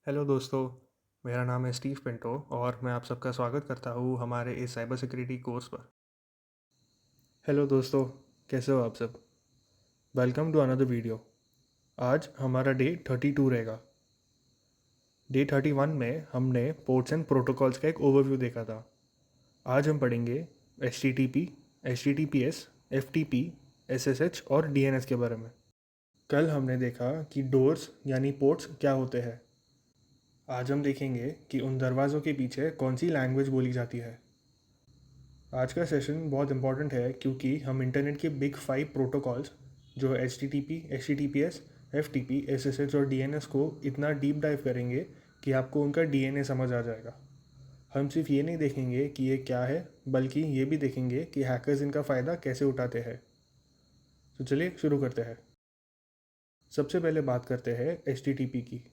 Hello दोस्तों। मेरा नाम है स्टीव पिंटो और मैं आप सबका स्वागत करता हूँ हमारे इस साइबर सिक्योरिटी कोर्स पर। हेलो दोस्तों, कैसे हो आप सब? Welcome to another video. आज हमारा डे 32 रहेगा। डे 31 में हमने पोर्ट्स एंड प्रोटोकॉल्स का एक ओवरव्यू देखा था। आज हम पढ़ेंगे HTTP, HTTPS, FTP, SSH और DNS के बारे में। कल हमने देखा कि डोर्स यानी पोर्ट्स क्या होते हैं। आज हम देखेंगे कि उन दरवाज़ों के पीछे कौन सी लैंग्वेज बोली जाती है। आज का सेशन बहुत इंपॉर्टेंट है क्योंकि हम इंटरनेट के बिग 5 प्रोटोकॉल्स जो HTTP, HTTPS, FTP, SSH और DNS को इतना डीप डाइव करेंगे कि आपको उनका DNA समझ आ जाएगा। हम सिर्फ ये नहीं देखेंगे कि ये क्या है, बल्कि ये भी देखेंगे कि हैकर्स इनका फ़ायदा कैसे उठाते हैं। तो चलिए शुरू करते हैं। सबसे पहले बात करते हैं HTTP की।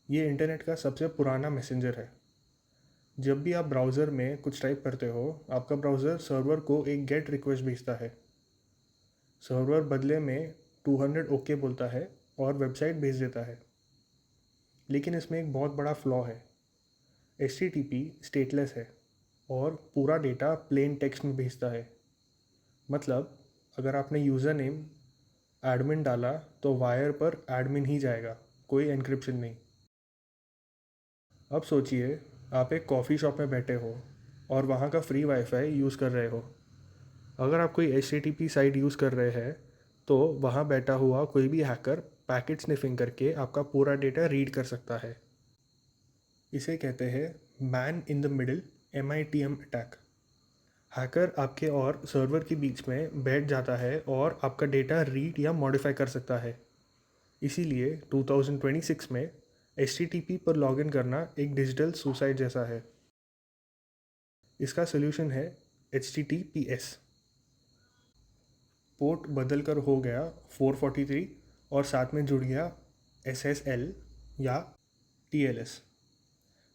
ये इंटरनेट का सबसे पुराना मैसेंजर है। जब भी आप ब्राउज़र में कुछ टाइप करते हो, आपका ब्राउज़र सर्वर को एक गेट रिक्वेस्ट भेजता है। सर्वर बदले में 200 ओके बोलता है और वेबसाइट भेज देता है। लेकिन इसमें एक बहुत बड़ा फ्लॉ है। HTTP स्टेटलेस है और पूरा डेटा प्लेन टेक्स्ट में भेजता है। मतलब अगर आपने यूज़र नेम एडमिन डाला तो वायर पर एडमिन ही जाएगा, कोई एन्क्रिप्शन नहीं। अब सोचिए, आप एक कॉफ़ी शॉप में बैठे हो और वहाँ का फ्री वाईफाई यूज़ कर रहे हो। अगर आप कोई HTTP साइट यूज़ कर रहे हैं तो वहाँ बैठा हुआ कोई भी हैकर पैकेट स्निफिंग करके आपका पूरा डेटा रीड कर सकता है। इसे कहते हैं man in the middle MITM attack. Hacker आपके और सर्वर के बीच में बैठ जाता है और आपका डेटा रीड या मॉडिफाई कर सकता है। इसीलिए 2026 में HTTP पर लॉगिन करना एक डिजिटल सुसाइड जैसा है। इसका सोल्यूशन है HTTPS। पोर्ट बदल कर हो गया 443 और साथ में जुड़ गया SSL या TLS।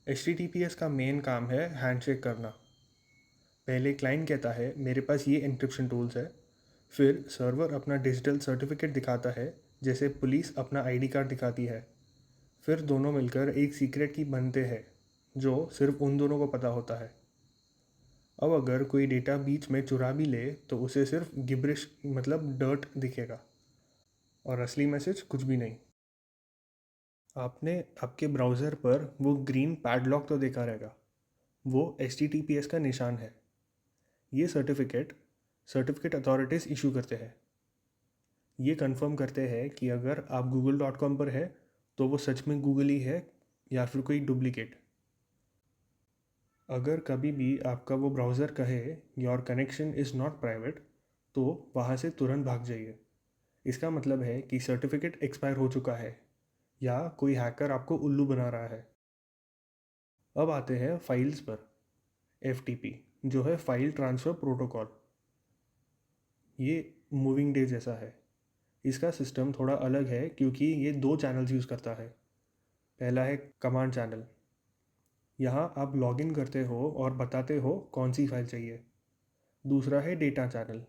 HTTPS का मेन काम है हैंडशेक करना। पहले क्लाइंट कहता है मेरे पास ये एन्क्रिप्शन टूल्स है, फिर सर्वर अपना डिजिटल सर्टिफिकेट दिखाता है जैसे पुलिस अपना ID कार्ड दिखाती है। फिर दोनों मिलकर एक सीक्रेट की बनते हैं जो सिर्फ उन दोनों को पता होता है। अब अगर कोई डेटा बीच में चुरा भी ले तो उसे सिर्फ गिब्रिश मतलब डर्ट दिखेगा और असली मैसेज कुछ भी नहीं। आपने आपके ब्राउज़र पर वो ग्रीन पैडलॉक तो देखा रहेगा, वो HTTPS का निशान है। ये सर्टिफिकेट अथॉरिटीज़ इशू करते हैं। ये कंफर्म करते हैं कि अगर आप google.com पर है तो वो सच में गूगल ही है या फिर कोई डुप्लीकेट। अगर कभी भी आपका वो ब्राउज़र कहे your connection is not private तो वहाँ से तुरंत भाग जाइए। इसका मतलब है कि सर्टिफिकेट एक्सपायर हो चुका है या कोई हैकर आपको उल्लू बना रहा है। अब आते हैं फाइल्स पर। FTP जो है फाइल ट्रांसफ़र प्रोटोकॉल, ये मूविंग डे जैसा है। इसका सिस्टम थोड़ा अलग है क्योंकि ये दो चैनल्स यूज़ करता है। पहला है कमांड चैनल, यहाँ आप लॉगिन करते हो और बताते हो कौन सी फाइल चाहिए। दूसरा है डेटा चैनल,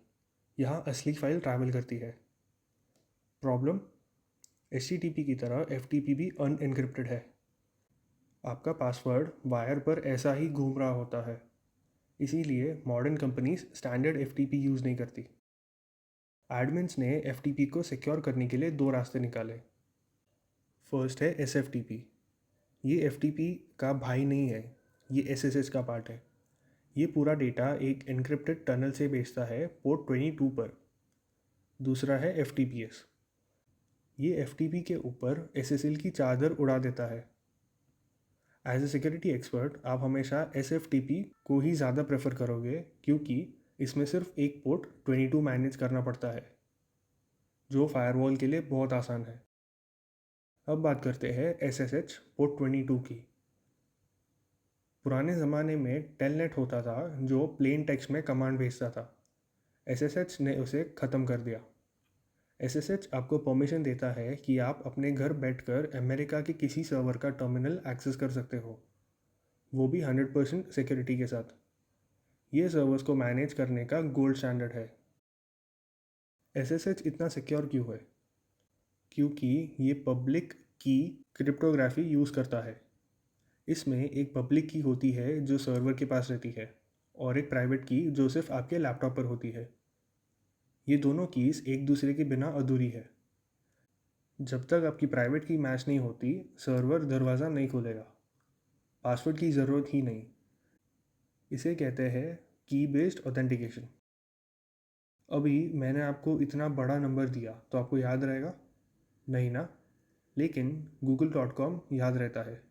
यहाँ असली फ़ाइल ट्रैवल करती है। प्रॉब्लम, HTTP की तरह FTP भी अनएन्क्रिप्टेड है। आपका पासवर्ड वायर पर ऐसा ही घूम रहा होता है। इसीलिए modern companies standard FTP use नहीं करती। एडमिन्स ने FTP को सिक्योर करने के लिए दो रास्ते निकाले। फर्स्ट है SFTP। ये FTP का भाई नहीं है, ये SSH का पार्ट है। ये पूरा डेटा एक एन्क्रिप्टेड टनल से भेजता है पोर्ट 22 पर। दूसरा है FTPS। ये FTP के ऊपर SSL की चादर उड़ा देता है। एज ए सिक्योरिटी एक्सपर्ट आप हमेशा SFTP को ही ज़्यादा प्रेफर करोगे क्योंकि इसमें सिर्फ एक पोर्ट 22 मैनेज करना पड़ता है, जो फायरवॉल के लिए बहुत आसान है। अब बात करते हैं SSH पोर्ट 22 की। पुराने ज़माने में टेलनेट होता था जो प्लेन टेक्स्ट में कमांड भेजता था। SSH ने उसे ख़त्म कर दिया। SSH आपको परमिशन देता है कि आप अपने घर बैठकर अमेरिका के किसी सर्वर का टर्मिनल एक्सेस कर सकते हो, वो भी 100% सिक्योरिटी के साथ। ये सर्वर्स को मैनेज करने का गोल्ड स्टैंडर्ड है। SSH इतना सिक्योर क्यों है? क्योंकि ये पब्लिक की क्रिप्टोग्राफी यूज़ करता है। इसमें एक पब्लिक की होती है जो सर्वर के पास रहती है और एक प्राइवेट की जो सिर्फ आपके लैपटॉप पर होती है। ये दोनों कीज़ एक दूसरे के बिना अधूरी है। जब तक आपकी प्राइवेट की मैच नहीं होती, सर्वर दरवाज़ा नहीं खोलेगा। पासवर्ड की ज़रूरत ही नहीं। इसे कहते हैं की बेस्ड ऑथेंटिकेशन। अभी मैंने आपको इतना बड़ा नंबर दिया तो आपको याद रहेगा? नहीं ना? लेकिन google.com याद रहता है।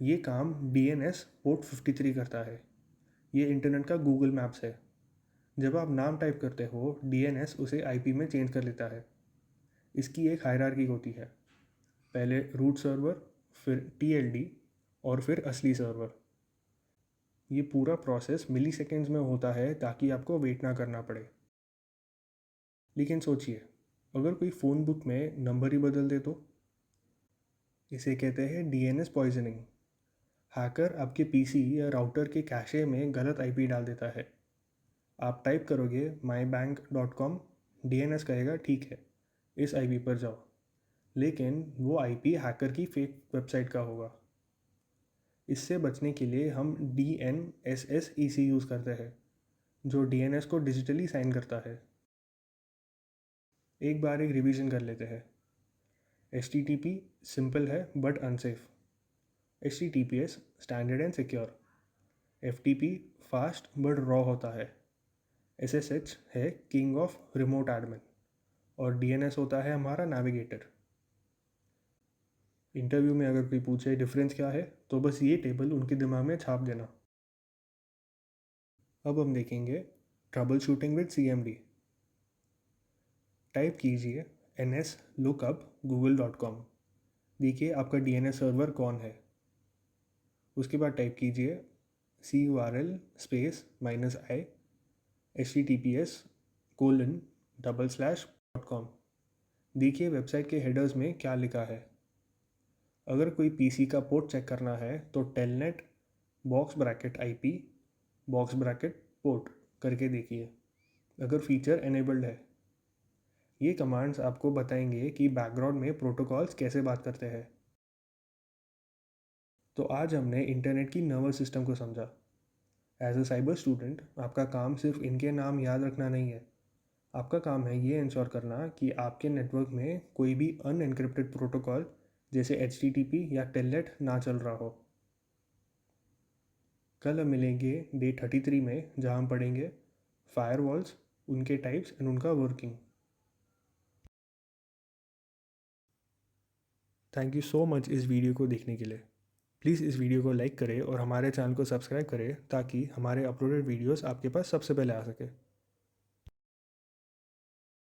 ये काम DNS पोर्ट 53 करता है। ये इंटरनेट का गूगल मैप्स है। जब आप नाम टाइप करते हो, DNS उसे IP में चेंज कर लेता है। इसकी एक हायरार्की होती है। पहले रूट सर्वर, फिर TLD और फिर असली सर्वर। ये पूरा प्रोसेस मिली सेकेंड्स में होता है ताकि आपको वेट ना करना पड़े। लेकिन सोचिए, अगर कोई फ़ोन बुक में नंबर ही बदल दे तो? इसे कहते हैं DNS पॉइजनिंग। हैकर आपके PC या राउटर के कैशे में गलत IP डाल देता है। आप टाइप करोगे mybank.com, DNS कहेगा ठीक है, इस IP पर जाओ। लेकिन वो IP हैकर की फेक वेबसाइट का होगा। इससे बचने के लिए हम DNSSEC यूज़ करते हैं, जो DNS को डिजिटली साइन करता है। एक बार एक रिवीजन कर लेते हैं। HTTP सिंपल है but unsafe. HTTPS standard and secure. FTP fast but raw होता है। SSH है किंग ऑफ रिमोट एडमिन। और DNS होता है हमारा नेविगेटर। इंटरव्यू में अगर कोई पूछे डिफरेंस क्या है, तो बस ये टेबल उनके दिमाग में छाप देना। अब हम देखेंगे trouble shooting with CMD। Type कीजिए NS lookup google.com। देखिए आपका DNS सर्वर कौन है। उसके बाद टाइप कीजिए CURL स्पेस -i https://com। देखिए वेबसाइट के हेडर्स में क्या लिखा है। अगर कोई PC का पोर्ट चेक करना है तो telnet box bracket IP box bracket port करके देखिए, अगर फीचर एनेबल्ड है। ये कमांड्स आपको बताएंगे कि बैकग्राउंड में प्रोटोकॉल्स कैसे बात करते हैं। तो आज हमने इंटरनेट की नर्वस सिस्टम को समझा। एज अ साइबर स्टूडेंट आपका काम सिर्फ इनके नाम याद रखना नहीं है। आपका काम है ये इंश्योर करना कि आपके नेटवर्क में कोई भी अनएनक्रिप्टेड प्रोटोकॉल जैसे HTTP या टेलनेट ना चल रहा हो। कल हम मिलेंगे डे 33 में, जहाँ हम पढ़ेंगे फायरवॉल्स, उनके टाइप्स एंड उनका working. Thank you so much इस वीडियो को देखने के लिए। प्लीज़ इस वीडियो को लाइक करें और हमारे चैनल को सब्सक्राइब करें ताकि हमारे अपलोडेड वीडियोस आपके पास सबसे पहले आ सके।